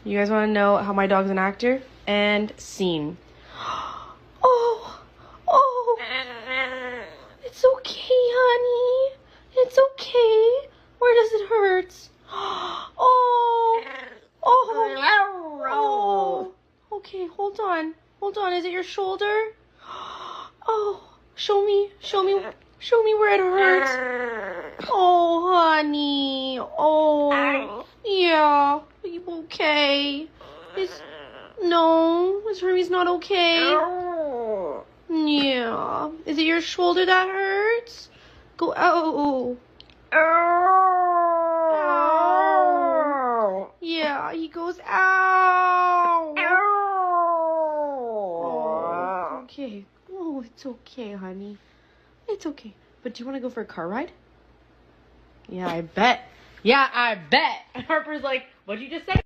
You guys want to know how my dog's an actor? And scene. Oh, it's okay, honey. It's okay. Where does it hurt? Oh. Okay, hold on. Is it your shoulder? Oh, show me where it hurts. Oh, honey. Oh, yeah. Are you okay? No, is Hermes not okay? Yeah. Is it your shoulder that hurts? Go out. Yeah, he goes ow. Oh, okay. Oh, it's okay, honey. It's okay. But do you want to go for a car ride? Yeah, I bet. Harper's like, what'd you just say?